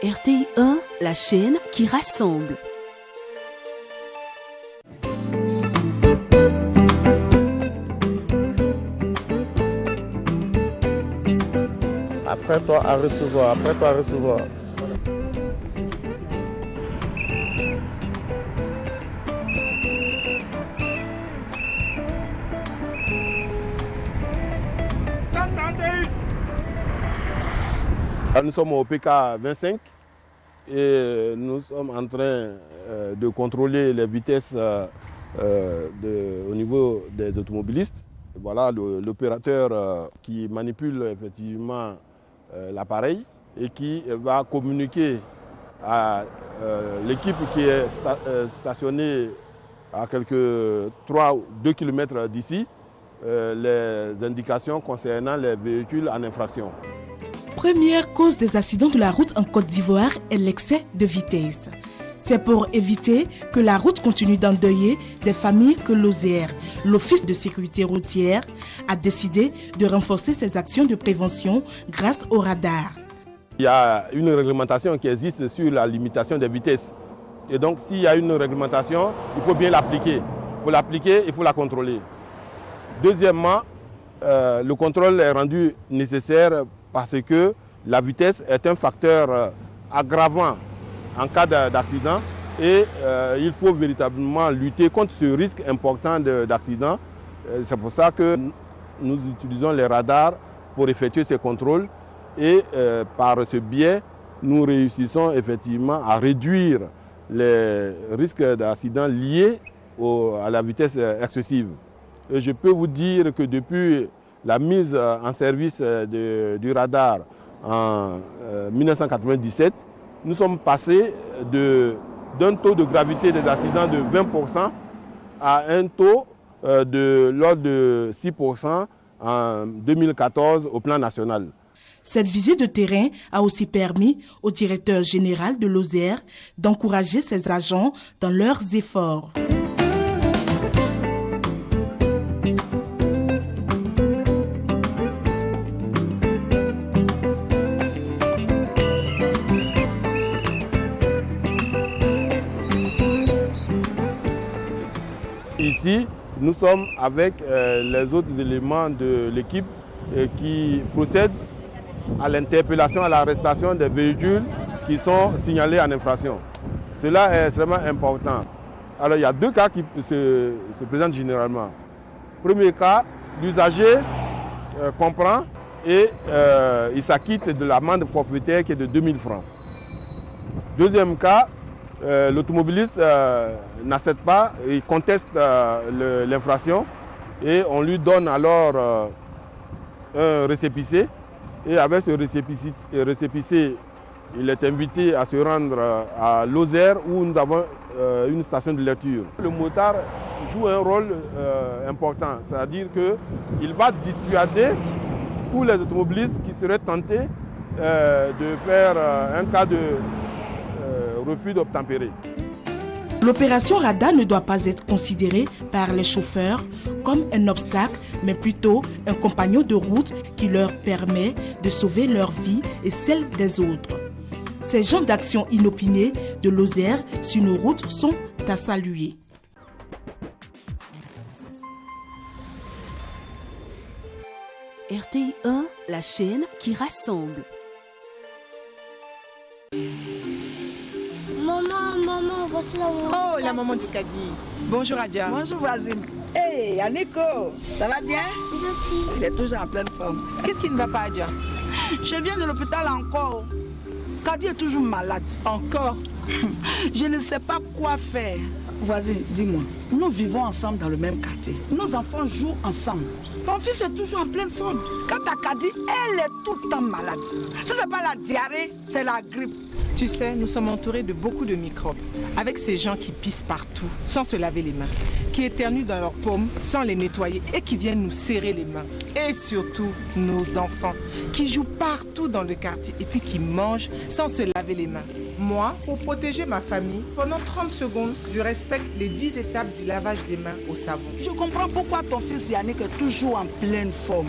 RTI 1, la chaîne qui rassemble. Après toi à recevoir, après toi à recevoir. Nous sommes au PK 25 et nous sommes en train de contrôler les vitesses au niveau des automobilistes. Voilà l'opérateur qui manipule effectivement l'appareil et qui va communiquer à l'équipe qui est stationnée à quelques 3 ou 2 km d'ici les indications concernant les véhicules en infraction. Première cause des accidents de la route en Côte d'Ivoire est l'excès de vitesse. C'est pour éviter que la route continue d'endeuiller des familles que l'OSER, l'Office de sécurité routière, a décidé de renforcer ses actions de prévention grâce au radar. Il y a une réglementation qui existe sur la limitation des vitesses. Et donc s'il y a une réglementation, il faut bien l'appliquer. Pour l'appliquer, il faut la contrôler. Deuxièmement, le contrôle est rendu nécessaire parce que la vitesse est un facteur aggravant en cas d'accident et il faut véritablement lutter contre ce risque important d'accident. C'est pour ça que nous utilisons les radars pour effectuer ces contrôles et par ce biais, nous réussissons effectivement à réduire les risques d'accident liés à la vitesse excessive. Et je peux vous dire que depuis la mise en service du radar en 1997, nous sommes passés d'un taux de gravité des accidents de 20% à un taux de l'ordre de 6% en 2014 au plan national. Cette visite de terrain a aussi permis au directeur général de l'OSER d'encourager ses agents dans leurs efforts. Ici, nous sommes avec les autres éléments de l'équipe qui procèdent à l'interpellation, à l'arrestation des véhicules qui sont signalés en infraction. Cela est extrêmement important. Alors il y a 2 cas qui se présentent généralement. Premier cas, l'usager comprend et il s'acquitte de l'amende forfaitaire qui est de 2000 francs. Deuxième cas, l'automobiliste n'accepte pas, il conteste l'infraction et on lui donne alors un récépissé. Et avec ce récépissé, il est invité à se rendre à l'OSER où nous avons une station de lecture. Le motard joue un rôle important, c'est-à-dire qu'il va dissuader tous les automobilistes qui seraient tentés de faire un cas de refus d'obtempérer. L'opération radar ne doit pas être considérée par les chauffeurs comme un obstacle, mais plutôt un compagnon de route qui leur permet de sauver leur vie et celle des autres. Ces genres d'actions inopinées de l'OSER sur nos routes sont à saluer. RTI 1, la chaîne qui rassemble. Maman, voici la maman. Oh, la maman du Kadi. Bonjour Adja. Bonjour voisine. Hey, Aniko, ça va bien? Il est toujours en pleine forme. Qu'est-ce qui ne va pas, Adja? Je viens de l'hôpital encore. Kadi est toujours malade. Encore? Je ne sais pas quoi faire. Voisine, dis-moi, nous vivons ensemble dans le même quartier. Nos enfants jouent ensemble. Ton fils est toujours en pleine forme. Quand ta Kadi, elle est tout le temps malade. Si ce n'est pas la diarrhée, c'est la grippe. Tu sais, nous sommes entourés de beaucoup de microbes. Avec ces gens qui pissent partout, sans se laver les mains, qui éternuent dans leurs paumes, sans les nettoyer et qui viennent nous serrer les mains. Et surtout, nos enfants, qui jouent partout dans le quartier et puis qui mangent sans se laver les mains. Moi, pour protéger ma famille, pendant 30 secondes, je respecte les 10 étapes du lavage des mains au savon. Je comprends pourquoi ton fils Yannick est toujours en pleine forme.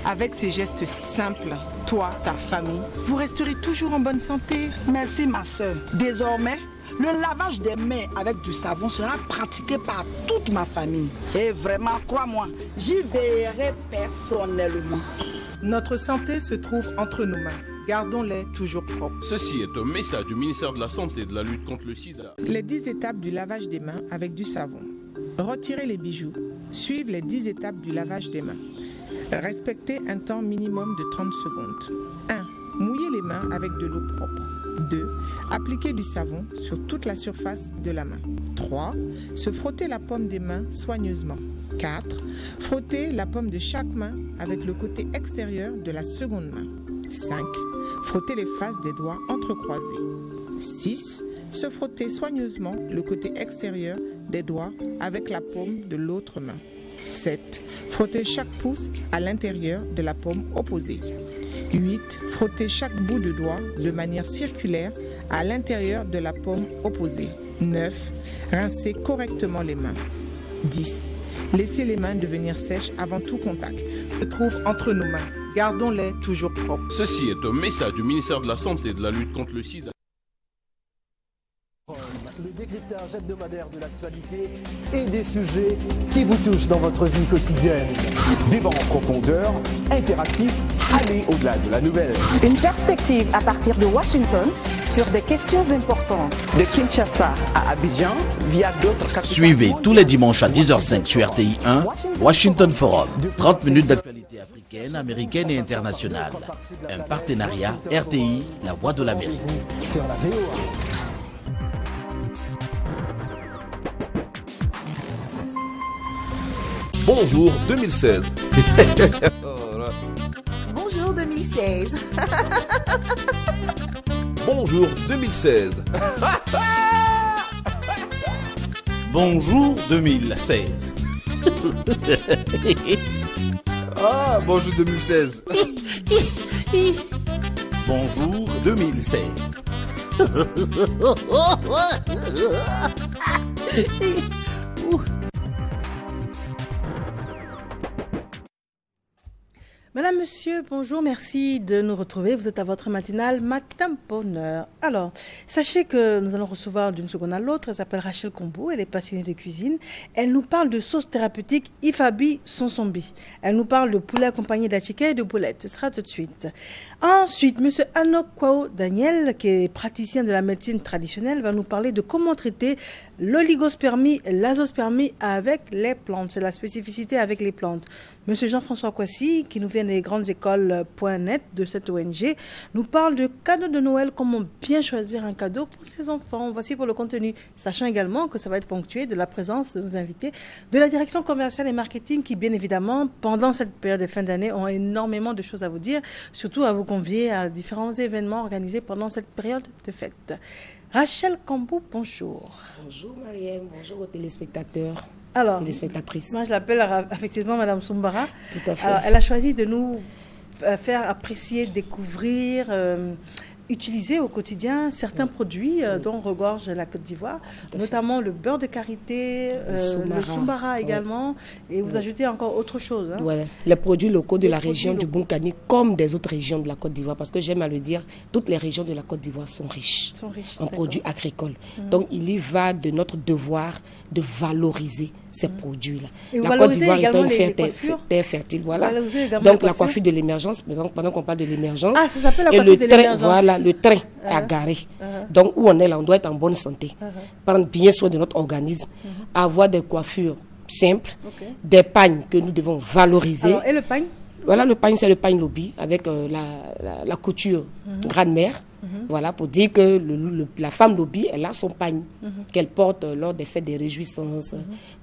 Avec ces gestes simples, toi, ta famille, vous resterez toujours en bonne santé. Merci ma soeur. Désormais, le lavage des mains avec du savon sera pratiqué par toute ma famille. Et vraiment, crois-moi, j'y veillerai personnellement. Notre santé se trouve entre nos mains. Gardons-les toujours propres. Ceci est un message du ministère de la Santé et de la lutte contre le sida. Les 10 étapes du lavage des mains avec du savon. Retirez les bijoux. Suivez les 10 étapes du lavage des mains. Respectez un temps minimum de 30 secondes. 1. Mouillez les mains avec de l'eau propre. 2. Appliquez du savon sur toute la surface de la main. 3. Se frotter la paume des mains soigneusement. 4. Frotter la paume de chaque main avec le côté extérieur de la seconde main. 5. Frotter les faces des doigts entrecroisés. 6. Se frotter soigneusement le côté extérieur des doigts avec la paume de l'autre main. 7. Frotter chaque pouce à l'intérieur de la paume opposée. 8. Frotter chaque bout de doigt de manière circulaire à l'intérieur de la paume opposée. 9. Rincer correctement les mains. 10. Laissez les mains devenir sèches avant tout contact. Se trouve entre nos mains. Gardons-les toujours propres. Ceci est un message du ministère de la Santé et de la lutte contre le sida. Le décryptage hebdomadaire de l'actualité et des sujets qui vous touchent dans votre vie quotidienne. Débat en profondeur, interactif, aller au-delà de la nouvelle. Une perspective à partir de Washington sur des questions importantes. De Kinshasa à Abidjan, via d'autres capitales. Suivez tous les dimanches à 10h05 sur RTI 1, Washington Forum. 30 minutes d'actualité africaine, américaine et internationale. Un partenariat RTI, la voix de l'Amérique. Sur la VOA. Bonjour 2016. Bonjour 2016. Bonjour 2016. Bonjour 2016. Ah, bonjour 2016. Bonjour 2016. Madame, monsieur, bonjour, merci de nous retrouver. Vous êtes à votre matinale Matin Bonheur. Alors, sachez que nous allons recevoir d'une seconde à l'autre. Elle s'appelle Rachel Combo, elle est passionnée de cuisine. Elle nous parle de sauce thérapeutique Ifabi Sonsombi. Elle nous parle de poulet accompagné d'achika et de boulettes. Ce sera tout de suite. Ensuite, monsieur Anok Kwao Daniel, qui est praticien de la médecine traditionnelle, va nous parler de comment traiter l'oligospermie et l'azospermie avec les plantes. C'est la spécificité avec les plantes. Monsieur Jean-François Kwasi, qui nous vient des grandes écoles.net de cette ONG, nous parle de cadeaux de Noël, comment bien choisir un cadeau pour ses enfants. Voici pour le contenu, sachant également que ça va être ponctué de la présence de nos invités de la direction commerciale et marketing qui, bien évidemment, pendant cette période de fin d'année, ont énormément de choses à vous dire, surtout à vous convier à différents événements organisés pendant cette période de fête. Rachel Cambou, bonjour. Bonjour Mariam, bonjour aux téléspectateurs. Alors, téléspectatrices. Moi, je l'appelle effectivement Madame Soumbara. Tout à fait. Alors, elle a choisi de nous faire apprécier, découvrir, utiliser au quotidien certains produits dont regorge la Côte d'Ivoire, notamment le beurre de karité, le Soumbara également, et vous ajoutez encore autre chose. Hein. Voilà, les produits locaux de la région du Bunkani comme des autres régions de la Côte d'Ivoire, parce que j'aime à le dire, toutes les régions de la Côte d'Ivoire sont riches en produits agricoles. Donc il y va de notre devoir de valoriser ces produits-là. La Côte d'Ivoire est une terre fertile, voilà. Donc la coiffure de l'émergence, pendant qu'on parle de l'émergence, ça s'appelle la coiffure de l'émergence. Voilà, le train à garer. Donc où on est là, on doit être en bonne santé, prendre bien soin de notre organisme, avoir des coiffures simples, des pagnes que nous devons valoriser. Alors, et le pagne? Voilà, le pagne, c'est le pagne lobby avec la couture grande-mère. Voilà, pour dire que la femme lobby, elle a son pagne qu'elle porte lors des fêtes des réjouissances.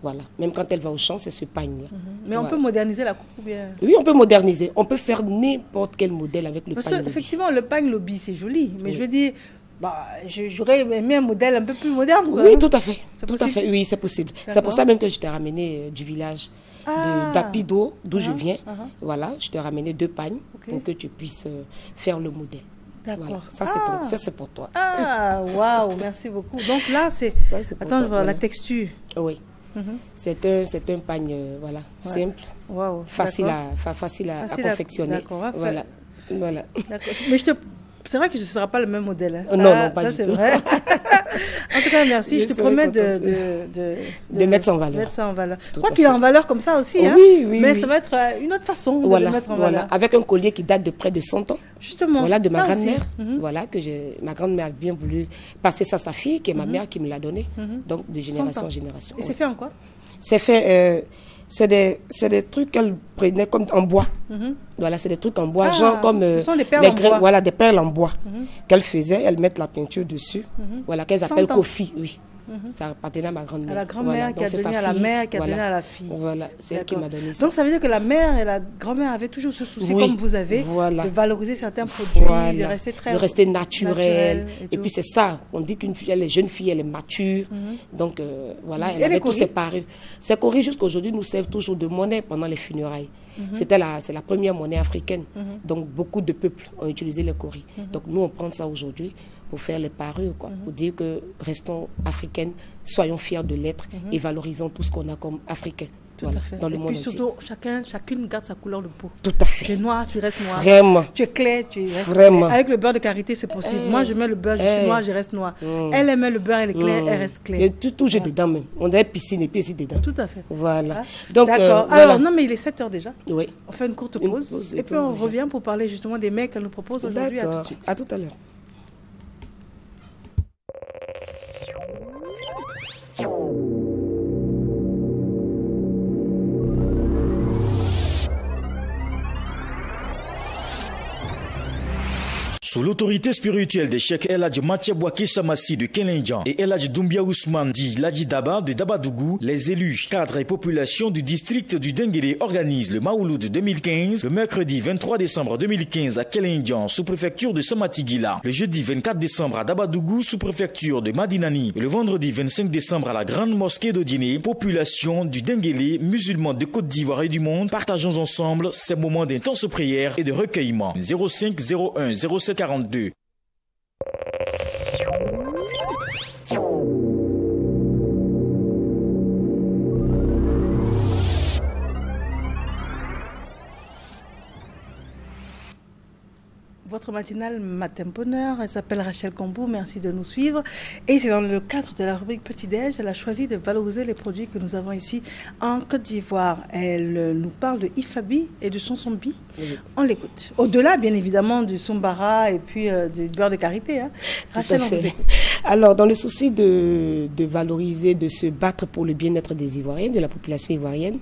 Voilà, même quand elle va au champ, c'est ce pagne-là. Mais on peut moderniser la coupe ou bien? Oui, on peut moderniser. On peut faire n'importe quel modèle avec le pagne lobby. Effectivement, le pagne lobby, c'est joli. Mais je veux dire, j'aurais aimé un modèle un peu plus moderne. Oui, tout à fait. Tout à fait. Oui, c'est possible. C'est pour ça même que je t'ai ramené du village d'Apido, d'où je viens. Voilà, je t'ai ramené 2 pagnes pour que tu puisses faire le modèle. Voilà. Ça, c'est pour toi. Ah, waouh, merci beaucoup. Donc là, c'est... Attends, je vois la texture. Oui. C'est un pagne voilà, simple, facile à confectionner. Voilà. Mais c'est vrai que ce ne sera pas le même modèle. Hein. Non, pas ça du c'est tout. vrai. En tout cas, merci. Je te promets de mettre ça en valeur. Mettre ça en valeur. Je crois qu'il est en valeur comme ça aussi. Hein. Oui. Mais ça va être une autre façon de le mettre en valeur. Avec un collier qui date de près de 100 ans. Justement. Voilà, de ma grand-mère. Voilà, ma grand-mère a bien voulu passer ça à sa fille, qui est ma mère, qui me l'a donné. Donc, de génération en génération. Et c'est fait en quoi? C'est fait... c'est des trucs qu'elle prenait comme en bois. Voilà, c'est des trucs en bois, genre comme ce sont des perles en bois. Voilà, des perles en bois qu'elle faisait. Elle met la peinture dessus. Voilà, qu'elles appellent Kofi, oui. Ça appartenait à ma grand-mère. À la grand-mère qui a donné à la mère, qui a donné à la fille. Voilà, c'est elle qui m'a donné ça. Donc ça veut dire que la mère et la grand-mère avaient toujours ce souci, comme vous avez, de valoriser certains produits, de rester naturel. Et puis c'est ça, on dit qu'une fille, elle est jeune fille, elle est mature. Donc voilà, elle avait tous ses parures. Ces coris jusqu'à aujourd'hui nous servent toujours de monnaie pendant les funérailles. C'est la première monnaie africaine. Donc beaucoup de peuples ont utilisé les coris. Donc nous on prend ça aujourd'hui pour faire les parures, quoi, pour dire que restons africaines, soyons fiers de l'être et valorisons tout ce qu'on a comme africains. Voilà, dans le monde entier. Et puis surtout, chacune garde sa couleur de peau. Tout à fait. Tu es noir, tu restes noir. Vraiment. Tu es clair, tu restes Vraiment. clair. Avec le beurre de karité, c'est possible. Moi, je mets le beurre, je suis noir, je reste noir. Elle met le beurre, elle est claire, elle reste claire. Tout j'ai dedans même. On a une piscine et puis ici dedans. Tout à fait. Voilà. D'accord. Alors, non, mais il est 7h déjà. Oui. On fait une courte pause. Et puis on revient pour parler justement des mets qu'elle nous propose aujourd'hui. À tout de suite. À tout à l'heure. Sous l'autorité spirituelle des Cheikh El Hadj Mathieu Bouaké Samassi de Kelenjan et El Hadj Doumbia Ousmane dit Ladji Daba de Dabadougou, les élus, cadres et populations du district du Denguélé organisent le Maouloud 2015 le mercredi 23 décembre 2015 à Kelenjan, sous-préfecture de Samatigila, le jeudi 24 décembre à Dabadougou, sous-préfecture de Madinani et le vendredi 25 décembre à la grande mosquée d'Odiné. Population du Denguélé, musulmans de Côte d'Ivoire et du monde, partageons ensemble ces moments d'intense prière et de recueillement. 05 01 07 42. Votre matinale Matin Bonheur, elle s'appelle Rachel Kombou, merci de nous suivre. Et c'est dans le cadre de la rubrique Petit-Déj, elle a choisi de valoriser les produits que nous avons ici en Côte d'Ivoire. Elle nous parle de Ifabi et de son sombi. On l'écoute. Au-delà, bien évidemment, du sombara et puis du beurre de karité. Hein. Rachel, on vous écoute. Alors, dans le souci de valoriser, de se battre pour le bien-être des Ivoiriens, de la population ivoirienne,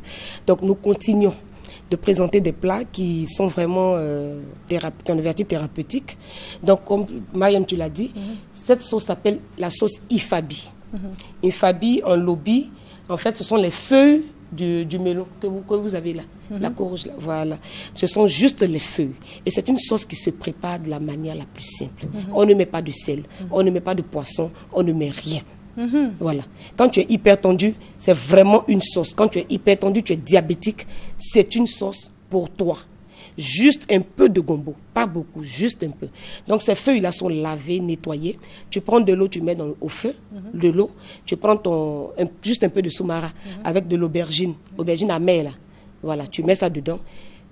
donc nous continuons de présenter des plats qui sont vraiment qui ont une vertu thérapeutique. Donc, comme Mariam, tu l'as dit, cette sauce s'appelle la sauce Ifabi. Ifabi, en lobi, en fait, ce sont les feuilles du melon que vous avez là, la courge là, voilà. Ce sont juste les feuilles. Et c'est une sauce qui se prépare de la manière la plus simple. On ne met pas de sel, on ne met pas de poisson, on ne met rien. Voilà. Quand tu es hypertendu, c'est vraiment une sauce. Quand tu es hypertendu, tu es diabétique, c'est une sauce pour toi. Juste un peu de gombo, pas beaucoup, juste un peu. Donc ces feuilles-là sont lavées, nettoyées. Tu prends de l'eau, tu mets au feu, de l'eau. Tu prends juste un peu de soumara avec de l'aubergine, aubergine amère là. Voilà, tu mets ça dedans.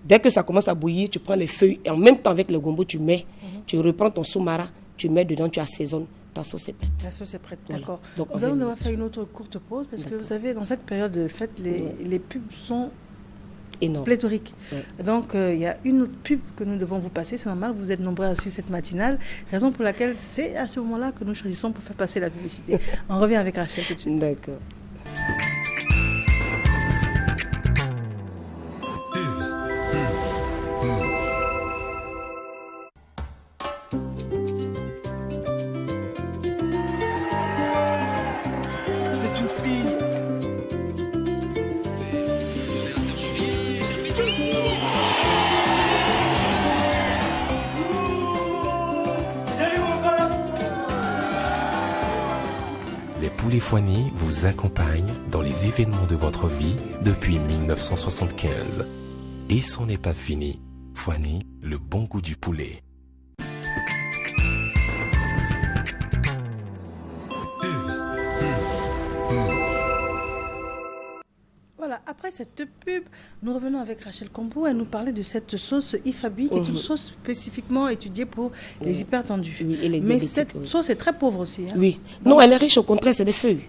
Dès que ça commence à bouillir, tu prends les feuilles et en même temps avec le gombo, tu mets, tu reprends ton soumara, tu mets dedans, tu assaisonnes. Ta sauce est prête. La sauce est prête, d'accord. Voilà. Nous allons devoir faire une autre courte pause parce que vous savez, dans cette période de fête, les pubs sont pléthoriques. Donc, il y a une autre pub que nous devons vous passer. C'est normal, vous êtes nombreux à suivre cette matinale. Raison pour laquelle c'est à ce moment-là que nous choisissons pour faire passer la publicité. On revient avec Rachel tout de suite. D'accord. Les Foigny vous accompagnent dans les événements de votre vie depuis 1975. Et c'en n'est pas fini. Foigny, le bon goût du poulet. après cette pub, nous revenons avec Rachel Combo. Elle nous parlait de cette sauce Ifabi, qui est une sauce spécifiquement étudiée pour les hypertendus. Oui, et les mais diabétiques, cette sauce est très pauvre aussi. Hein. Oui. Non, elle est riche, au contraire, c'est des feuilles.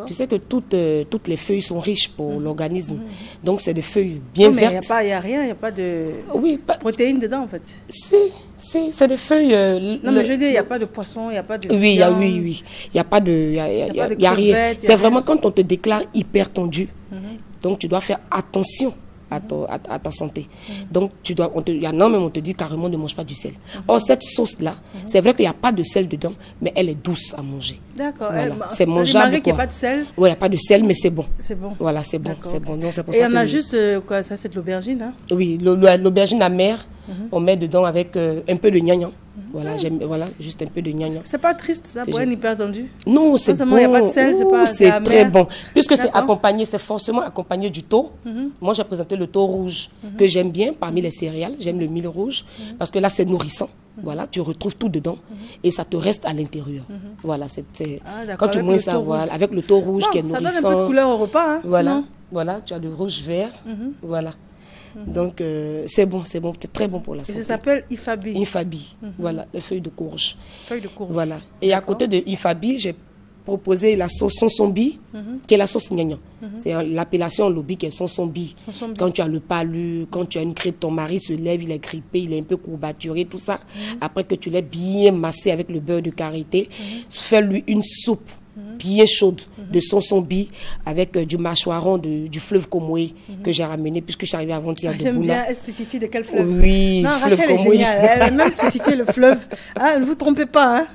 Tu sais que toutes les feuilles sont riches pour l'organisme. Donc, c'est des feuilles bien vertes. Il n'y a rien, il n'y a pas de protéines dedans, en fait. C'est des feuilles... non, mais je veux dire, il n'y a pas de poisson, il n'y a pas de oui, viande. Il n'y a pas de... Il y a rien. C'est vraiment quand on te déclare hypertendu. Donc, tu dois faire attention à ta santé. Donc, il y en a même, on te dit carrément ne mange pas du sel. Or, cette sauce-là, c'est vrai qu'il n'y a pas de sel dedans, mais elle est douce à manger. D'accord. Voilà. C'est mangeable. Il n'y a pas de sel. Oui, il n'y a pas de sel, mais c'est bon. C'est bon. Voilà, c'est bon. C'est bon. Donc, et on a juste, quoi, ça c'est de l'aubergine, hein? Oui, l'aubergine amère, on met dedans avec un peu de gnagnan. Voilà, juste un peu de gnagnan. C'est pas triste, ça, pour un hypertendu? Non, c'est bon. Il n'y a pas de sel, c'est très bon. Puisque c'est accompagné, c'est forcément accompagné du thau. Moi, j'ai présenté le thau rouge, que j'aime bien parmi les céréales. J'aime le mil rouge, parce que là, c'est nourrissant. Voilà, tu retrouves tout dedans et ça te reste à l'intérieur. Voilà, quand tu manges ça, voilà, avec le thau rouge qui est nourrissant. Ça donne un peu de couleur au repas. Hein, voilà, tu as le rouge-vert. Voilà. Donc, c'est bon, c'est très bon pour la santé. Et ça s'appelle Ifabi. Ifabi, voilà, les feuilles de courge. Feuilles de courge. Voilà. Et à côté de Ifabi, j'ai proposé la sauce Sonsombi, qui est la sauce gnagnan. C'est l'appellation lobby qui est Sonsombi. Quand tu as le palu, quand tu as une grippe, ton mari se lève, il est grippé, il est un peu courbaturé, tout ça. Après que tu l'aies bien massé avec le beurre de karité, fais-lui une soupe bien chaude de Sonsombi avec du mâchoiron du fleuve Komoé que j'ai ramené puisque je suis arrivée avant-hier de Bouna. J'aime bien spécifier de quel fleuve. Oui, non, fleuve Rachel Komoé. Est géniale. Elle a même spécifié le fleuve. Ah, ne vous trompez pas. Hein.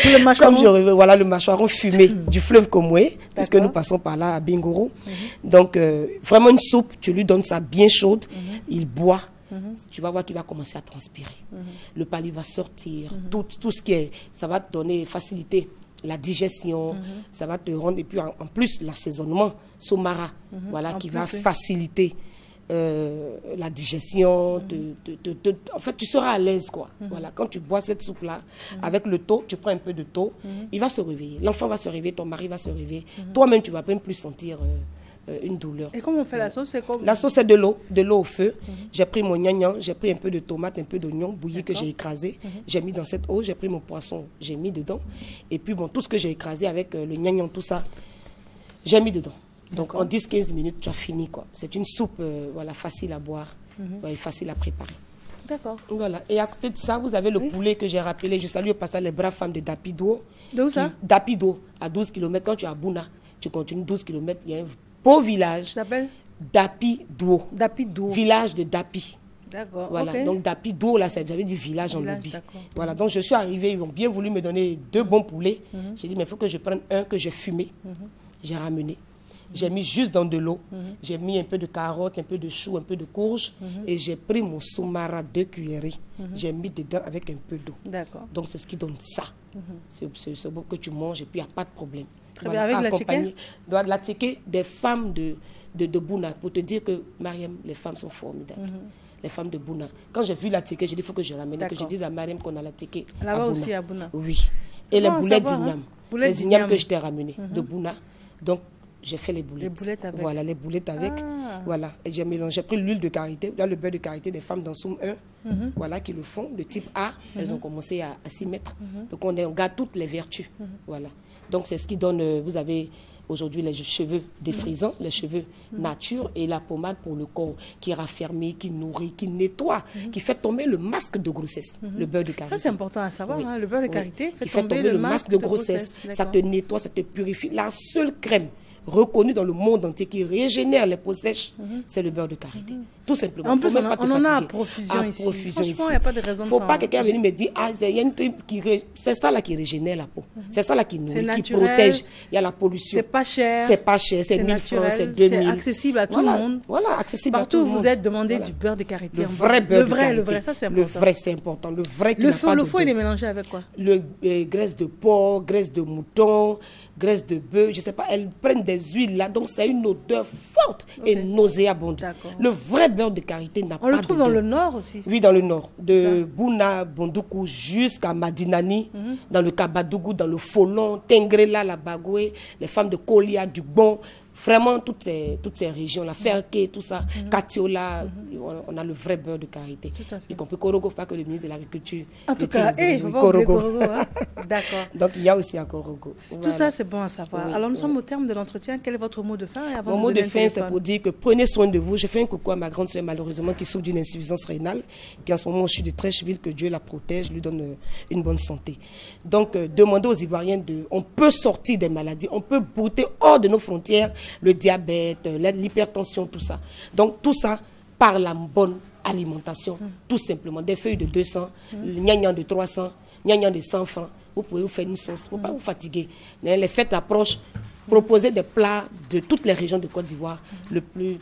Le mâchoiron. Comme voilà le mâchoiron fumé du fleuve Komoé puisque nous passons par là à Bingoro. Donc vraiment une soupe, tu lui donnes ça bien chaude, il boit. Tu vas voir qu'il va commencer à transpirer. Le palu va sortir, tout ce qui est, ça va te donner facilité. La digestion, ça va te rendre, et puis en plus l'assaisonnement Somara, voilà, qui va faciliter la digestion, en fait tu seras à l'aise quoi. Voilà, quand tu bois cette soupe là, avec le thau, tu prends un peu de thau, il va se réveiller, l'enfant va se réveiller, ton mari va se réveiller, toi-même tu vas même plus sentir une douleur. Et comment on fait la sauce? La sauce c'est de l'eau au feu. J'ai pris mon gnagnan, j'ai pris un peu de tomate, un peu d'oignon bouilli que j'ai écrasé. J'ai mis dans cette eau, j'ai pris mon poisson, j'ai mis dedans. Et puis bon, tout ce que j'ai écrasé avec le gnagnan, tout ça, j'ai mis dedans. Donc en 10-15 minutes, tu as fini quoi. C'est une soupe voilà, facile à boire, facile à préparer. D'accord. Voilà. Et à côté de ça, vous avez le poulet que j'ai rappelé. Je salue au passage les braves femmes de Dapido. De où ça? Dapido, à 12 km. Quand tu es à Bouna, tu continues 12 km, il y a un beau village. Ça s'appelle Dapido. Dapido. Village de Dapi. D'accord. Voilà. Okay. Donc Dapido, là, ça veut dire village en lobby. Voilà. Donc je suis arrivée, ils ont bien voulu me donner 2 bons poulets. J'ai dit, mais il faut que je prenne un que j'ai fumé. J'ai ramené. J'ai mis juste dans de l'eau. J'ai mis un peu de carottes, un peu de choux, un peu de courge. Et j'ai pris mon soumara 2 cuillerées. J'ai mis dedans avec un peu d'eau. D'accord. Donc c'est ce qui donne ça. C'est bon que tu manges et puis il n'y a pas de problème. Très bien. Avec la tchéké? La tchéké des femmes de Bouna. Pour te dire que, Mariam, les femmes sont formidables. Les femmes de Bouna. Quand j'ai vu la tchéké, j'ai dit il faut que je ramène, que je dise à Mariam qu'on a la tchéké. Là-bas aussi à Bouna. Oui. Et les boulettes d'igname. Les ignames que je t'ai ramenées de Bouna. Donc, j'ai fait les boulettes. Les boulettes avec. Voilà, les boulettes avec. Voilà. Et j'ai mélangé. J'ai pris l'huile de karité, là, le beurre de karité des femmes dans Soum 1, voilà, qui le font, de type A. Elles ont commencé à s'y mettre. Donc, on garde toutes les vertus. Voilà. Donc, c'est ce qui donne, vous avez aujourd'hui les cheveux défrisants, les cheveux nature et la pommade pour le corps qui raffermit, qui nourrit, qui nettoie, qui fait tomber le masque de grossesse, le beurre de karité. Ça, c'est important à savoir, le beurre de karité fait tomber le masque de grossesse. Ça te nettoie, ça te purifie. La seule crème reconnu dans le monde entier qui régénère les peaux sèches, c'est le beurre de karité. Tout simplement. En plus, on en a à profusion ici. Franchement, il n'y a pas de raison de ça. Il ne faut pas que quelqu'un vienne me dire, ah, c'est ça là qui régénère la peau. C'est ça là qui nourrit, qui protège. Il y a la pollution. C'est pas cher. C'est pas cher, c'est 1000 francs, c'est 2000. C'est accessible à tout le monde. Voilà, accessible à tout le monde. Partout où vous êtes, demandez du beurre de karité. Le vrai beurre de karité. Le vrai, ça c'est important. Le vrai, c'est important. Le vrai qui n'a pas de Le foie, il est mélangé avec quoi? Graisse de porc, graisse de mouton, graisse de bœuf, je sais pas, elles prennent des huiles là, donc c'est une odeur forte et nauséabonde. Le vrai beurre de karité n'a pas d'odeur. On le trouve dans le nord aussi? Oui, dans le nord, de Bouna, Bondoukou jusqu'à Madinani, dans le Kabadougou, dans le Folon, Tengrela, la Bagoué, les femmes de Kolia, du Bon. Vraiment, toutes ces régions, la Ferké, tout ça, Katiola, on a le vrai beurre de karité. Y compris Korogo, pas que le ministre de l'Agriculture. En tout cas, Korogo. Hein? D'accord. Donc, il y a aussi un Korogo. Tout ça, c'est bon à savoir. Oui, alors, nous sommes au terme de l'entretien. Quel est votre mot de fin? Mon mot de fin, c'est pour dire que prenez soin de vous. Je fais un coucou à ma grande soeur, malheureusement, qui souffre d'une insuffisance rénale, qui en ce moment, je suis de Trècheville, que Dieu la protège, lui donne une bonne santé. Donc, demandez aux Ivoiriens on peut sortir des maladies, on peut bouter hors de nos frontières le diabète, l'hypertension, tout ça. Donc, tout ça par la bonne alimentation, tout simplement. Des feuilles de 200, gnagnan de 300, gnagnan de 100 francs. Vous pouvez vous faire une sauce, il ne faut pas vous fatiguer. Les fêtes approchent. Proposer des plats de toutes les régions de Côte d'Ivoire,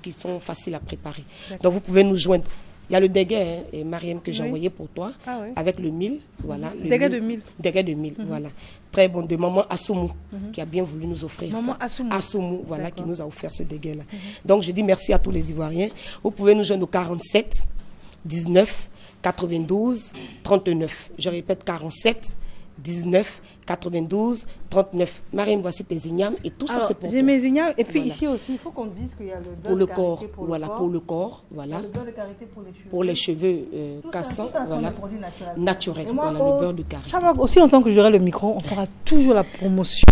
qui sont faciles à préparer. Donc, vous pouvez nous joindre. Il y a le déguet, et Mariam, que j'ai envoyé pour toi, avec le 1000. Voilà, déguet de 1000. Déguet de 1000, voilà. Très bon, de maman Assoumou, qui a bien voulu nous offrir maman ça. Assoumou, voilà, qui nous a offert ce déguet-là. Donc, je dis merci à tous les Ivoiriens. Vous pouvez nous joindre au 47 19 92 39. Je répète, 47 19 92 39. Mariam, voici tes ignames et tout ça, c'est pour j'ai mes ignames. Et puis ici aussi, il faut qu'on dise qu'il y a le beurre pour le corps. Voilà, pour le corps. Voilà. Le beurre de karité pour les cheveux. Pour les cheveux cassants. Voilà. Naturel. Voilà, le beurre de karité. Aussi longtemps que j'aurai le micro, on fera toujours la promotion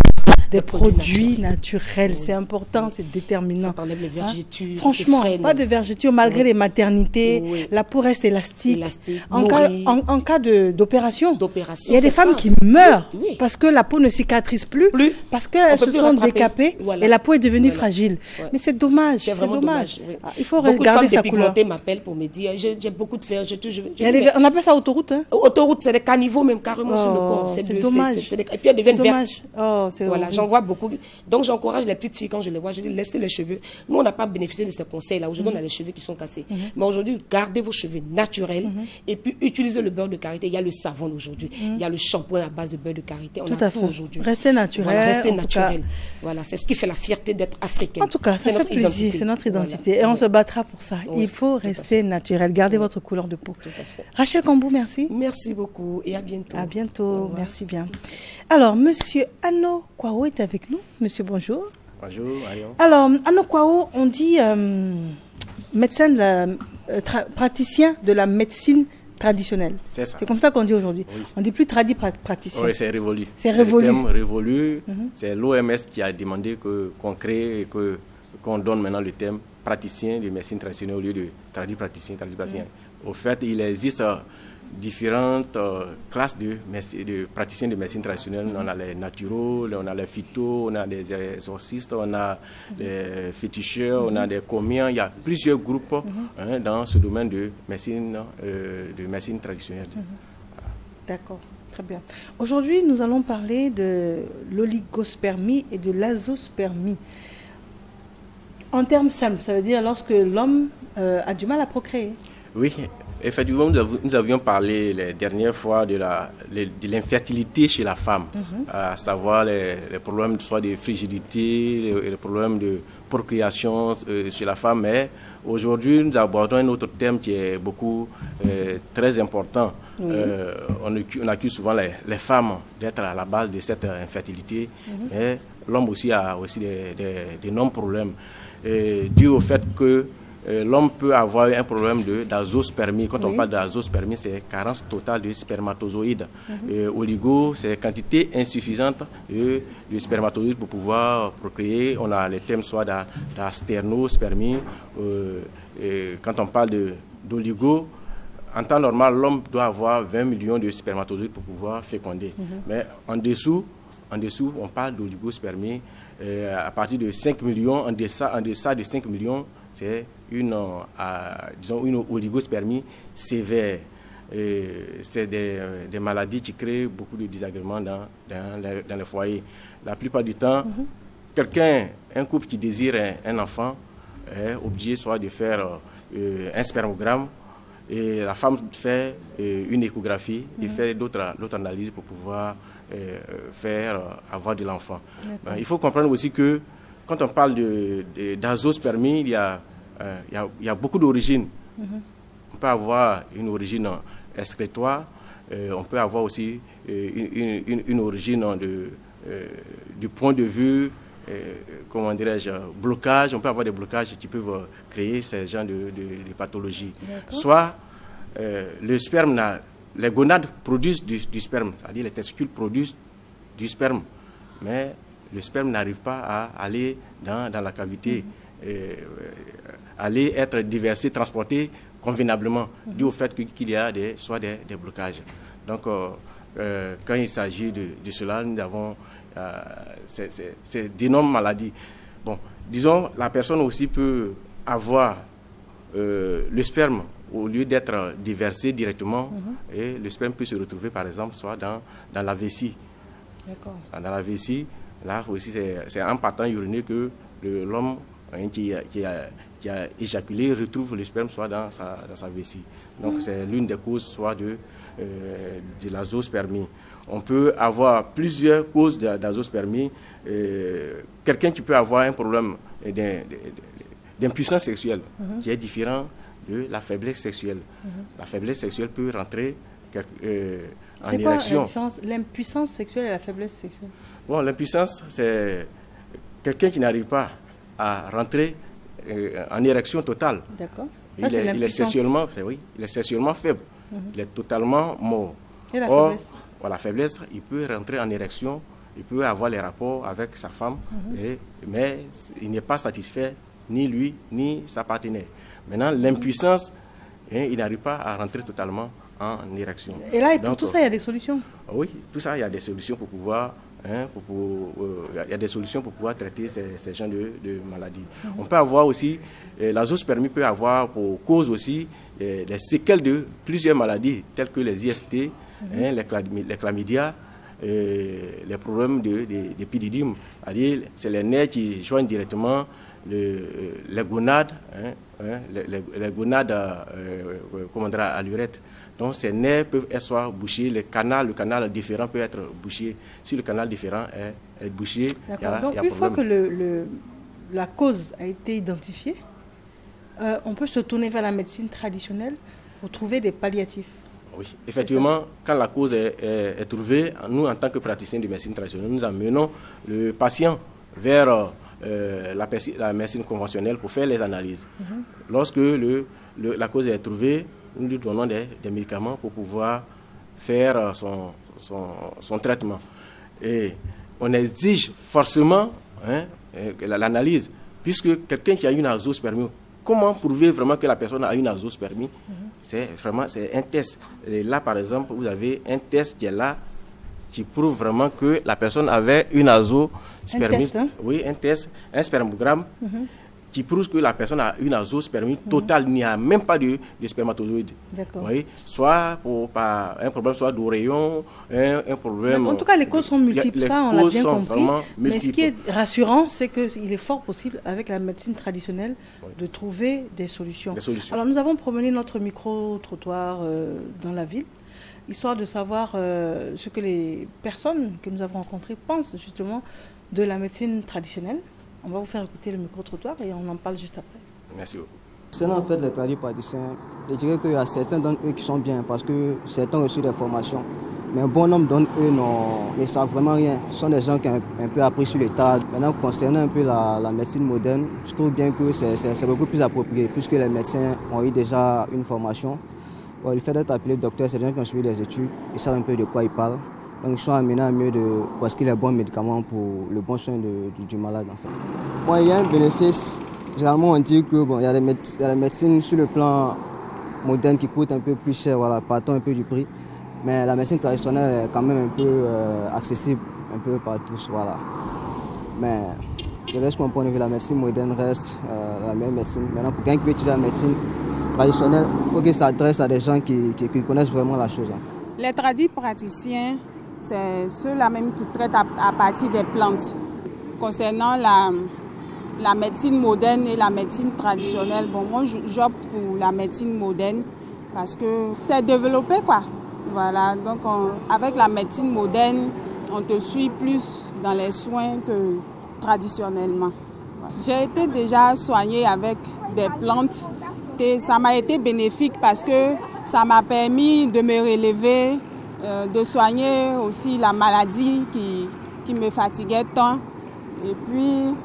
des produits naturels. C'est important, c'est déterminant. Ça t'enlève les vergetures. Franchement, pas de vergetures malgré les maternités. La peau reste élastique. En cas d'opération, il y a des femmes qui meurent parce que la peau ne cicatrise plus. Parce qu'elles se sont décapées et la peau est devenue fragile. Mais c'est dommage. C'est vraiment dommage. Il faut regarder sa couleur. Beaucoup de m'appellent pour me dire j'ai beaucoup de fer. On appelle ça autoroute. Autoroute, c'est des caniveaux même carrément sur le corps. C'est dommage. Et puis elles deviennent vertes. Voilà, j'en vois beaucoup. Donc j'encourage les petites filles quand je les vois, je dis laissez les cheveux. Nous on n'a pas bénéficié de ces conseils-là. Aujourd'hui on a les cheveux qui sont cassés. Mais aujourd'hui, gardez vos cheveux naturels et puis utilisez le beurre de karité. Il y a le savon aujourd'hui. Il y a le shampoing à base de beurre de karité. On a tout aujourd'hui. Restez naturel. Voilà, restez naturel. Voilà, c'est ce qui fait la fierté d'être africaine. En tout cas, ça fait plaisir, c'est notre identité. Voilà. Et on se battra pour ça. Il faut rester naturel. Gardez votre couleur de peau. Tout à fait. Rachel Kambou, merci. Merci beaucoup et à bientôt. À bientôt, merci bien. Alors, monsieur Ano Kwao est avec nous. Monsieur, bonjour. Bonjour, Arion. Alors, Ano Kwao, on dit médecin, praticien de la médecine traditionnelle. C'est ça. C'est comme ça qu'on dit aujourd'hui. Oui. On ne dit plus praticien. Oui, c'est révolu. C'est révolu. Le terme révolu. C'est l'OMS qui a demandé qu'on crée et qu'on donne maintenant le terme praticien de médecine traditionnelle au lieu de praticien. Au fait, il existe différentes classes de praticiens de médecine traditionnelle. On a les naturaux, on a les phytos, on a les exorcistes, on a les féticheurs, on a des commiens. Il y a plusieurs groupes dans ce domaine de médecine traditionnelle. D'accord, très bien. Aujourd'hui, nous allons parler de l'oligospermie et de l'azospermie. En termes simples, ça veut dire lorsque l'homme a du mal à procréer. Oui. Effectivement, nous avions parlé les dernières fois de l'infertilité chez la femme, à savoir les problèmes soit de frigidité, les problèmes de procréation chez la femme. Mais aujourd'hui, nous abordons un autre thème qui est très important. On accuse souvent les femmes d'être à la base de cette infertilité, mais l'homme aussi a d'énormes problèmes dû au fait que l'homme peut avoir un problème d'azospermie. Quand on parle d'azospermie, c'est carence totale de spermatozoïdes. Oligo, c'est quantité insuffisante de spermatozoïdes pour pouvoir procréer. On a les thèmes soit d'asternospermie. Quand on parle d'oligo, en temps normal, l'homme doit avoir 20 millions de spermatozoïdes pour pouvoir féconder. Mais en dessous, on parle d'oligospermie. À partir de 5 millions, en deçà de 5 millions, c'est une oligospermie sévère. C'est des maladies qui créent beaucoup de désagréments dans les foyers. La plupart du temps, un couple qui désire un enfant est obligé soit de faire un spermogramme et la femme fait une échographie et fait d'autres analyses pour pouvoir avoir de l'enfant. Il faut comprendre aussi que quand on parle d'azospermie, il y a beaucoup d'origines. On peut avoir une origine excrétoire, on peut avoir aussi une origine du point de vue comment dirais-je, blocages, on peut avoir des blocages qui peuvent créer ces genres de pathologies. Soit le sperme, les gonades produisent du sperme, c'est-à-dire les testicules produisent du sperme, mais le sperme n'arrive pas à aller dans la cavité, aller être déversé, transporté convenablement, dû au fait qu'il y a soit des blocages. Donc, quand il s'agit de cela, nous avons d'énormes maladies. Bon, disons, la personne aussi peut avoir le sperme, au lieu d'être déversé directement, et le sperme peut se retrouver, par exemple, soit dans la vessie. Dans la vessie, là aussi, c'est en partant uriner que l'homme qui a éjaculé retrouve le sperme soit dans sa vessie. Donc, c'est l'une des causes soit de l'azospermie. On peut avoir plusieurs causes d'azospermie. Quelqu'un qui peut avoir un problème d'impuissance sexuelle qui est différent de la faiblesse sexuelle. La faiblesse sexuelle peut rentrer en érection. C'est quoi la différence, l'impuissance sexuelle et la faiblesse sexuelle? Bon, l'impuissance, c'est quelqu'un qui n'arrive pas à rentrer en érection totale. D'accord. Il est sexuellement faible. Il est totalement mort. Et la faiblesse? La faiblesse, il peut rentrer en érection, il peut avoir les rapports avec sa femme, mais il n'est pas satisfait, ni lui, ni sa partenaire. Maintenant, l'impuissance, il n'arrive pas à rentrer totalement en érection. Et là, pour tout ça, il y a des solutions? Oui, tout ça, il y a des solutions pour pouvoir... il y a des solutions pour pouvoir traiter ces genres de maladies. On peut avoir aussi, l'azospermie peut avoir pour cause aussi des séquelles de plusieurs maladies, telles que les IST, les chlamydia, les problèmes d'épididyme, c'est-à-dire c'est les nerfs qui joignent directement les gonades, les gonades à l'urètre. Donc ces nerfs peuvent être soit bouchés, le canal différent peut être bouché. Si le canal différent est bouché, il y a donc une fois que la cause a été identifiée, on peut se tourner vers la médecine traditionnelle pour trouver des palliatifs. Oui, effectivement, quand la cause est trouvée, nous, en tant que praticiens de médecine traditionnelle, nous amenons le patient vers la médecine conventionnelle pour faire les analyses. Lorsque la cause est trouvée, nous lui donnons des médicaments pour pouvoir faire son traitement. Et on exige forcément l'analyse, puisque quelqu'un qui a une azospermie, comment prouver vraiment que la personne a une azospermie? C'est un test. Et là, par exemple, vous avez un test qui est là, qui prouve vraiment que la personne avait une azospermie. Un test, hein? Oui, un test, un spermogramme, qui prouve que la personne a une azospermie totale. Il n'y a même pas de spermatozoïdes. Oui, soit par un problème soit d'oreillon, un problème... En tout cas, les causes sont multiples, ça on l'a bien compris. Mais ce qui est rassurant, c'est qu'il est fort possible, avec la médecine traditionnelle, de trouver des solutions. Alors, nous avons promené notre micro-trottoir dans la ville, histoire de savoir ce que les personnes que nous avons rencontrées pensent justement de la médecine traditionnelle. On va vous faire écouter le micro-trottoir et on en parle juste après. Merci beaucoup. C'est en fait les tradipraticiens. Je dirais qu'il y a certains d'entre eux qui sont bien parce que certains ont reçu des formations. Mais un bon nombre d'entre eux ne savent vraiment rien. Ce sont des gens qui ont un peu appris sur le tas. Maintenant, concernant un peu la médecine moderne, je trouve bien que c'est beaucoup plus approprié puisque les médecins ont eu déjà une formation. Bon, le fait d'être appelé docteur, c'est des gens qui ont suivi des études, ils savent un peu de quoi ils parlent. Donc ils sont amenés à mieux de prescrire les bons médicaments pour le bon soin du malade. En fait. Bon, il y a un bénéfice. Généralement, on dit que bon, il y a la médecine sur le plan moderne qui coûte un peu plus cher, voilà, partons un peu du prix. Mais la médecine traditionnelle est quand même un peu accessible un peu par tous. Voilà. Mais je reste mon point de vue, la médecine moderne reste la meilleure médecine. Maintenant, pour quelqu'un qui veut utiliser la médecine traditionnelle, il faut qu'il s'adresse à des gens qui connaissent vraiment la chose. Hein. Les tradis praticiens, c'est ceux-là même qui traitent à partir des plantes. Concernant la médecine moderne et la médecine traditionnelle, bon, moi j'opte pour la médecine moderne parce que c'est développé, quoi. Voilà, donc avec la médecine moderne, on te suit plus dans les soins que traditionnellement. J'ai été déjà soignée avec des plantes et ça m'a été bénéfique parce que ça m'a permis de me relever, de soigner aussi la maladie qui me fatiguait tant. Et puis,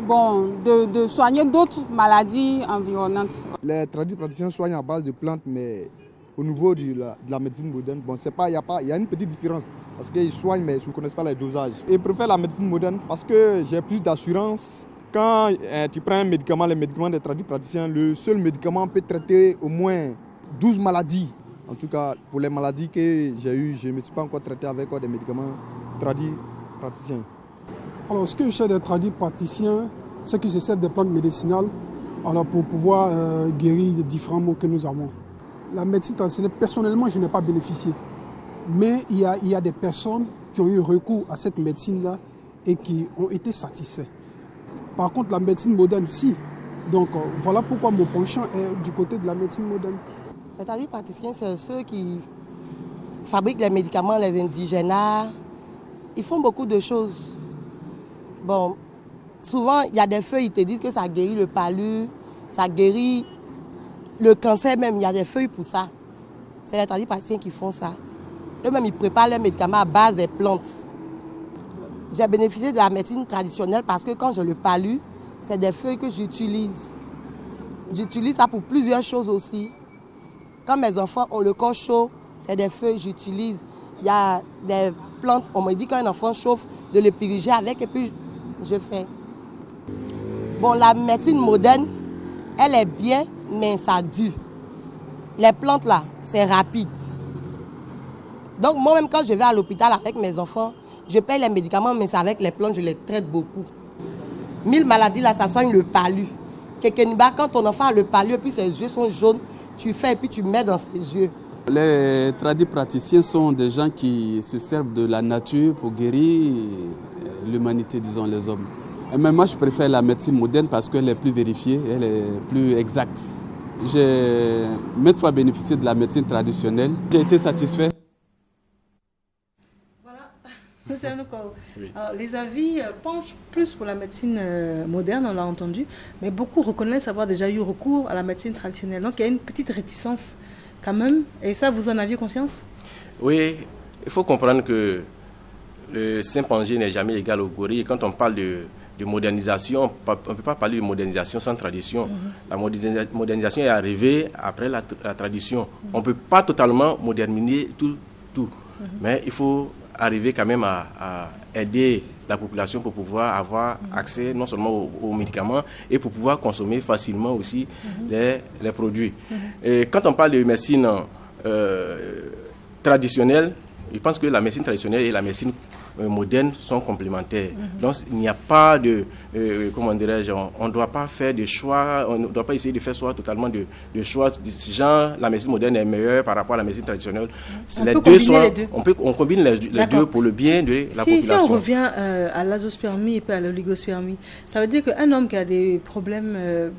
bon, de soigner d'autres maladies environnantes. Les praticiens soignent à base de plantes, mais au niveau de la médecine moderne, bon, il y a une petite différence. Parce qu'ils soignent, mais ils ne connaissent pas les dosages. Ils préfèrent la médecine moderne parce que j'ai plus d'assurance. Quand tu prends un médicament, les médicaments des praticiens, le seul médicament peut traiter au moins 12 maladies. En tout cas, pour les maladies que j'ai eues, je ne me suis pas encore traité avec des médicaments praticiens. Alors, ce que je sais des praticiens, c'est qu'ils se servent des plantes médicinales pour pouvoir guérir les différents maux que nous avons. La médecine traditionnelle, personnellement, je n'ai pas bénéficié. Mais il y a des personnes qui ont eu recours à cette médecine-là et qui ont été satisfaits. Par contre, la médecine moderne, si. Donc, voilà pourquoi mon penchant est du côté de la médecine moderne. Les praticiens, c'est ceux qui fabriquent les médicaments, les indigénats. Ils font beaucoup de choses. Bon, souvent, il y a des feuilles, ils te disent que ça guérit le palu, ça guérit le cancer même, il y a des feuilles pour ça. C'est les praticiens qui font ça. Eux-mêmes, ils préparent les médicaments à base des plantes. J'ai bénéficié de la médecine traditionnelle parce que quand j'ai le palu, c'est des feuilles que j'utilise. J'utilise ça pour plusieurs choses aussi. Quand mes enfants ont le corps chaud, c'est des feuilles que j'utilise. Il y a des plantes, on me dit quand un enfant chauffe, de le puriger avec et puis je fais. Bon, la médecine moderne, elle est bien, mais ça dure. Les plantes là, c'est rapide. Donc moi-même quand je vais à l'hôpital avec mes enfants, je paye les médicaments, mais c'est avec les plantes, je les traite beaucoup. 1000 maladies là, ça soigne le palu. Kekeniba, quand ton enfant a le palu et puis ses yeux sont jaunes, tu fais et puis tu mets dans ses yeux. Les praticiens sont des gens qui se servent de la nature pour guérir l'humanité, disons les hommes. Et même moi, je préfère la médecine moderne parce qu'elle est plus vérifiée, elle est plus exacte. J'ai maintes fois bénéficié de la médecine traditionnelle. J'ai été satisfait. Oui. Alors, les avis penchent plus pour la médecine moderne, on l'a entendu, mais beaucoup reconnaissent avoir déjà eu recours à la médecine traditionnelle. Donc il y a une petite réticence quand même, et ça, vous en aviez conscience? Oui, il faut comprendre que le chimpanzé n'est jamais égal au gorille. Quand on parle de modernisation, on ne peut pas parler de modernisation sans tradition. La modernisation est arrivée après la tradition. On ne peut pas totalement moderniser tout. Mais il faut arriver quand même à aider la population pour pouvoir avoir accès non seulement aux médicaments et pour pouvoir consommer facilement aussi les produits. Et quand on parle de médecine traditionnelle, je pense que la médecine traditionnelle et la médecine moderne sont complémentaires. Donc il n'y a pas de, comment dirais-je, on ne doit pas faire de choix, on ne doit pas essayer de faire totalement de choix de ce genre. La médecine moderne est meilleure par rapport à la médecine traditionnelle. On combine les deux pour le bien de la population. Si on revient à l'azospermie et puis à l'oligospermie, ça veut dire qu'un homme qui a des problèmes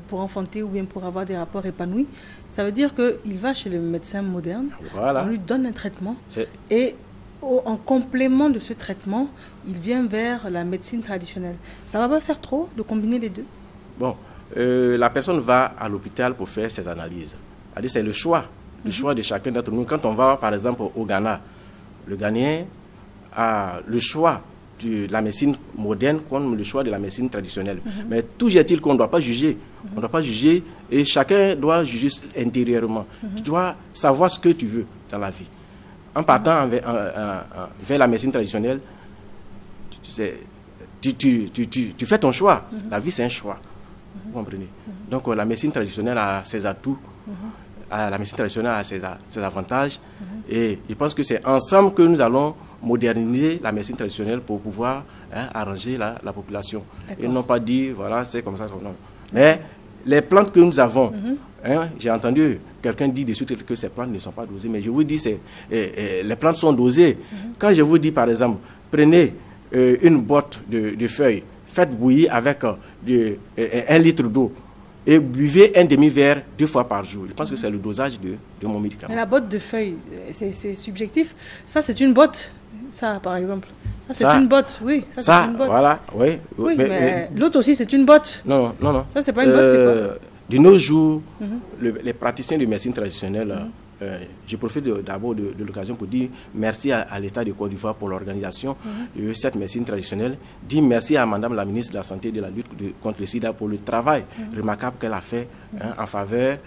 pour enfanter ou bien pour avoir des rapports épanouis, ça veut dire qu'il va chez le médecin moderne, on lui donne un traitement et en complément de ce traitement, il vient vers la médecine traditionnelle. Ça ne va pas faire trop de combiner les deux? Bon, la personne va à l'hôpital pour faire ses analyses. C'est le choix de chacun d'entre nous. Quand on va, par exemple, au Ghana, le Ghanéen a le choix de la médecine moderne comme le choix de la médecine traditionnelle. Mais toujours est-il qu'on ne doit pas juger. On ne doit pas juger et chacun doit juger intérieurement. Tu dois savoir ce que tu veux dans la vie. En partant vers la médecine traditionnelle, tu fais ton choix. La vie, c'est un choix. Vous comprenez? Donc, la médecine traditionnelle a ses atouts, la médecine traditionnelle a ses avantages. Et je pense que c'est ensemble que nous allons moderniser la médecine traditionnelle pour pouvoir arranger la population. Et non pas dire, voilà, c'est comme ça. Non. Mais les plantes que nous avons, j'ai entendu quelqu'un dire dessus que ces plantes ne sont pas dosées, mais je vous dis, les plantes sont dosées. Quand je vous dis, par exemple, prenez une botte de feuilles, faites bouillir avec 1 litre d'eau et buvez un demi-verre 2 fois par jour. Je pense que c'est le dosage de mon médicament. Mais la botte de feuilles, c'est subjectif. Ça, c'est une botte, ça, par exemple. Ça, c'est une botte, oui. Ça, c'est une botte. Voilà, oui. Oui, mais l'autre aussi, c'est une botte. Non. Ça, c'est pas une botte, c'est quoi? De nos jours, les praticiens de médecine traditionnelle je profite d'abord de l'occasion pour dire merci à l'État de Côte d'Ivoire pour l'organisation de cette médecine traditionnelle. Dire merci à Madame la ministre de la Santé et de la lutte contre le sida pour le travail remarquable qu'elle a fait en faveur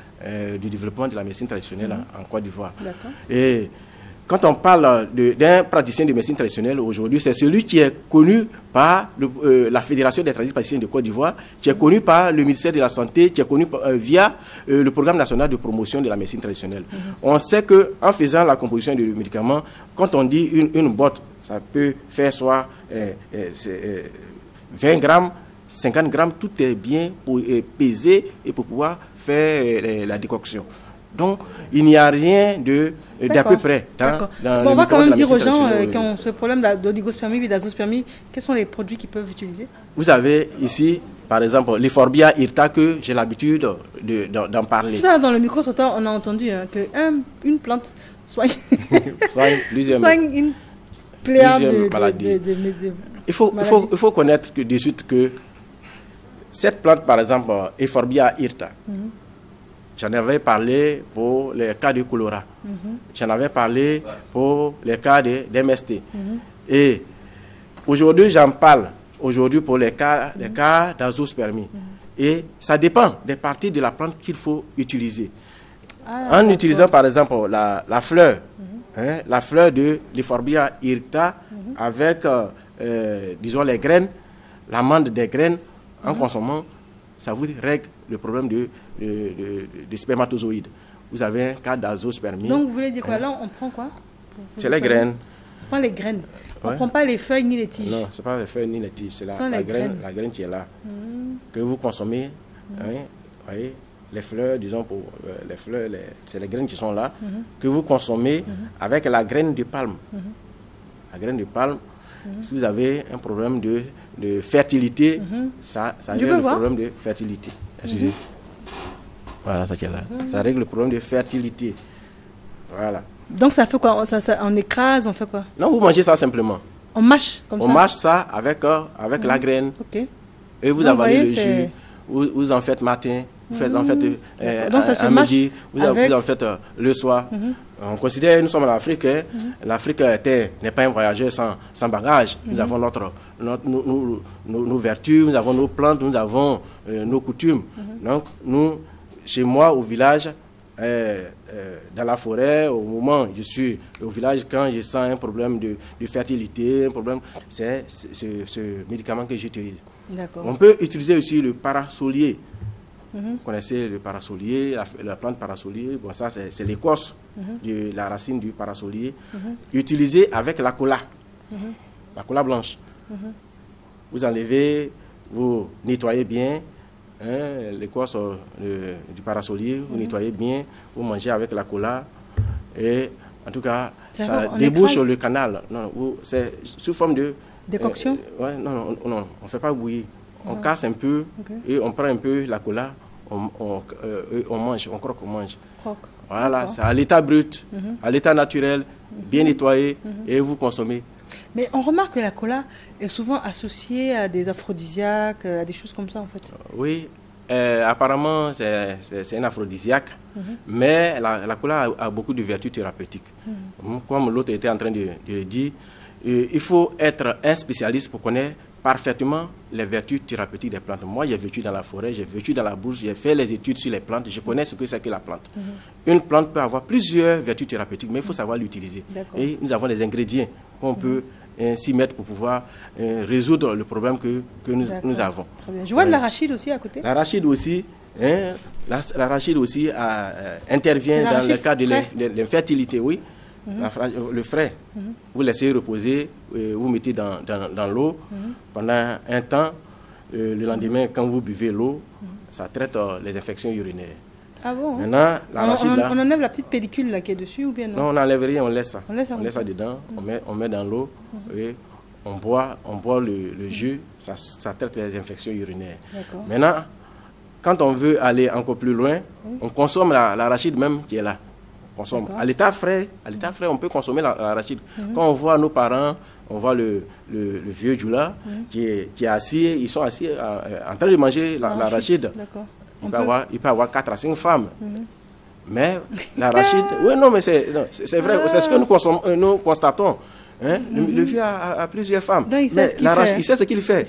du développement de la médecine traditionnelle en Côte d'Ivoire. Et quand on parle d'un praticien de médecine traditionnelle aujourd'hui, c'est celui qui est connu par la Fédération des praticiens de Côte d'Ivoire, qui est connu par le ministère de la Santé, qui est connu via le Programme national de promotion de la médecine traditionnelle. On sait qu'en faisant la composition du médicament, quand on dit une botte, ça peut faire soit 20 grammes, 50 grammes, tout est bien pour peser et pour pouvoir faire la décoction. Donc, il n'y a rien d'à peu près dans on va quand même dire aux gens qui ont ce problème d'oligospermie et d'azospermie, quels sont les produits qu'ils peuvent utiliser? Vous avez ici, par exemple, l'Euphorbia hirta, que j'ai l'habitude d'en parler. Ça, dans le micro, on a entendu qu'une plante soigne une pléiade de maladies. Il faut connaître de suite que cette plante, par exemple, Euphorbia hirta, j'en avais parlé pour les cas de choléra. J'en avais parlé pour les cas d'MST. Et aujourd'hui, j'en parle pour les cas d'azospermie. Et ça dépend des parties de la plante qu'il faut utiliser. En utilisant, par exemple, la fleur, la fleur de l'Euphorbia hirta avec, disons, les graines, l'amande des graines, en consommant, ça vous règle le problème de spermatozoïdes. Vous avez un cas d'azospermie. Donc, vous voulez dire quoi? Là, on prend quoi? C'est les graines. On prend les graines. On ne prend pas les feuilles ni les tiges. Non, ce n'est pas les feuilles ni les tiges. C'est la graine qui est là. Que vous consommez. Voyez, les fleurs, disons, pour les fleurs, c'est les graines qui sont là. Que vous consommez avec la graine de palme. La graine de palme. Si vous avez un problème de fertilité, ça règle le problème de fertilité. Voilà, ça qui est là. Ça règle le problème de fertilité. Voilà. Donc ça fait quoi? On écrase, on fait quoi? Non, vous mangez ça simplement. On mâche comme ça? On mâche ça avec la graine. Et vous avalez le jus. Vous en faites matin. Vous en faites à midi, vous en faites le soir. On considère, nous sommes en Afrique, l'Afrique n'est pas un voyageur sans bagage. Nous avons nos vertus, nous avons nos plantes, nous avons nos coutumes. Donc, nous, chez moi, au village, dans la forêt, au moment où je suis au village, quand je sens un problème de fertilité, c'est ce médicament que j'utilise. On peut utiliser aussi le parasolier. Vous connaissez le parasolier, la plante parasolier. Bon, ça, c'est l'écorce de la racine du parasolier, utilisée avec la cola, la cola blanche. Vous enlevez, vous nettoyez bien l'écorce du parasolier, vous nettoyez bien, vous mangez avec la cola. Et en tout cas, ça débouche sur le canal. C'est sous forme de décoction. Non, on ne fait pas bouillir. On casse un peu et on prend un peu la cola, on mange, on croque, on mange. Voilà, c'est à l'état brut, à l'état naturel, bien nettoyé, et vous consommez. Mais on remarque que la cola est souvent associée à des aphrodisiaques, à des choses comme ça en fait. Oui, apparemment c'est un aphrodisiaque, mais la cola a beaucoup de vertus thérapeutiques. Comme l'autre était en train de le dire, il faut être un spécialiste pour connaître parfaitement les vertus thérapeutiques des plantes. Moi, j'ai vécu dans la forêt, j'ai vécu dans la bourse, j'ai fait les études sur les plantes, je connais ce que c'est que la plante. Une plante peut avoir plusieurs vertus thérapeutiques, mais il faut savoir l'utiliser. Et nous avons des ingrédients qu'on peut s'y mettre pour pouvoir résoudre le problème que nous avons. Très bien. Je vois de l'arachide aussi à côté. L'arachide aussi, l'arachide aussi intervient dans le cas de l'infertilité, oui. Le frais, vous laissez reposer, vous mettez dans l'eau pendant un temps. Le lendemain, quand vous buvez l'eau, ça traite les infections urinaires. Ah bon? Maintenant, on enlève la petite pellicule là qui est dessus ou bien non? Non, on n'enlève rien, on laisse ça. On laisse ça dedans, on met dans l'eau et on boit le jus, ça traite les infections urinaires. Maintenant, quand on veut aller encore plus loin, on consomme l'arachide même qui est là. À l'état frais, on peut consommer l'arachide. Quand on voit nos parents, on voit le vieux Djoula qui est assis, ils sont assis en train de manger l'arachide. Il peut avoir 4 à 5 femmes. Mais l'arachide, oui, non, mais c'est vrai, c'est ce que nous constatons. Hein? Le vieux a plusieurs femmes. Donc, il sait ce qu'il fait.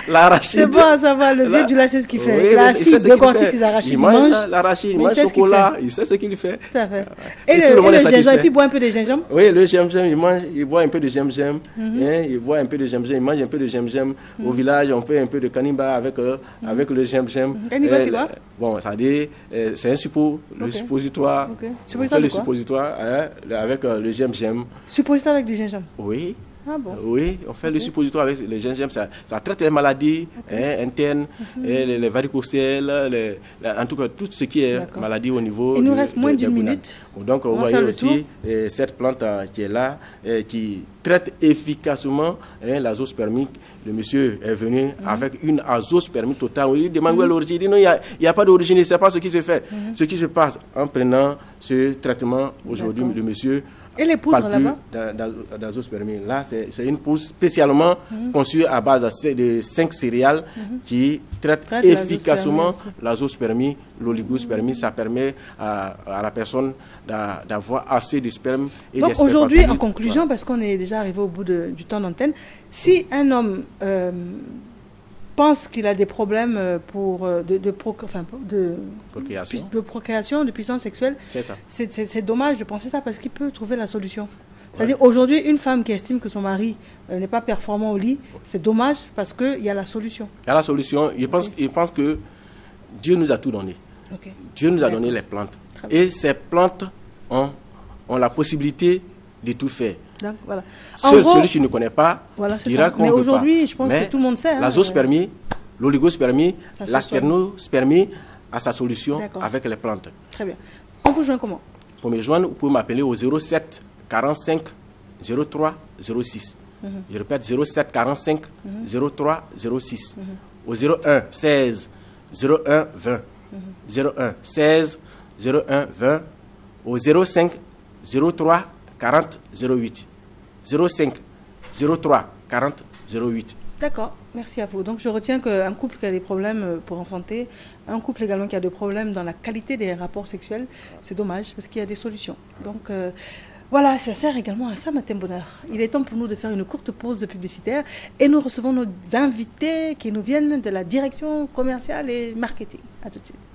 L'arachide. C'est bon à savoir, le vieux du lait sait ce qu'il fait. Oui, il a assis de cortiques, ses arachides. Il mange l'arachide, il mange le chocolat, il sait ce qu'il fait. Tout à fait. Et le gingembre, et puis il boit un peu de gingembre. Oui, le gingembre, il boit un peu de gingembre. Il boit un peu de gingembre, il mange un peu de gingembre. Au village, on fait un peu de canimba avec le gingembre. Canimba, c'est quoi? Bon, ça dit, c'est un suppositoire. On fait le suppositoire avec le gingembre. Suppositoire avec du gingembre? Oui. Ah bon? Oui, on fait le suppositoire avec le gingembre. Ça traite les maladies internes, les varicocèles, en tout cas tout ce qui est maladie au niveau. Il nous reste moins d'une minute. Donc on voit aussi cette plante qui est là, qui traite efficacement l'azospermie. Le monsieur est venu avec une azospermie totale. On lui demande où est l'origine. Il dit non, il n'y a pas d'origine, il ne sait pas ce qui se fait. Ce qui se passe en prenant ce traitement aujourd'hui, le monsieur. Et les poudres là-bas? D'azospermie. Là, c'est une poudre spécialement conçue à base de 5 céréales qui traitent efficacement l'azospermie, l'oligospermie. Ça permet à la personne d'avoir assez de sperme. Et donc aujourd'hui, en conclusion, parce qu'on est déjà arrivé au bout du temps d'antenne, si un homme pense qu'il a des problèmes de procréation, de puissance sexuelle, c'est dommage de penser ça parce qu'il peut trouver la solution. C'est-à-dire aujourd'hui, une femme qui estime que son mari n'est pas performant au lit, c'est dommage parce qu'il y a la solution. Il y a la solution. Je pense que Dieu nous a tout donné. Dieu nous a donné les plantes. Et ces plantes ont la possibilité de tout faire. Donc, voilà. Celui qui ne connaît pas dira qu'on ne peut pas. Mais aujourd'hui, je pense que tout le monde sait. L'azospermie, l'oligospermie, la spermospermie a sa solution avec les plantes. Très bien. On vous joint comment? Pour me joindre, vous pouvez m'appeler au 07 45 03 06. Je répète, 07 45 03 06. Au 01 16 01 20. 01 16 01 20. Au 05 03 40 08. 05 03 40 08. D'accord, merci à vous. Donc je retiens qu'un couple qui a des problèmes pour enfanter, un couple également qui a des problèmes dans la qualité des rapports sexuels, c'est dommage parce qu'il y a des solutions. Donc voilà, ça sert également à ça, Matin Bonheur. Il est temps pour nous de faire une courte pause publicitaire et nous recevons nos invités qui nous viennent de la direction commerciale et marketing. À tout de suite.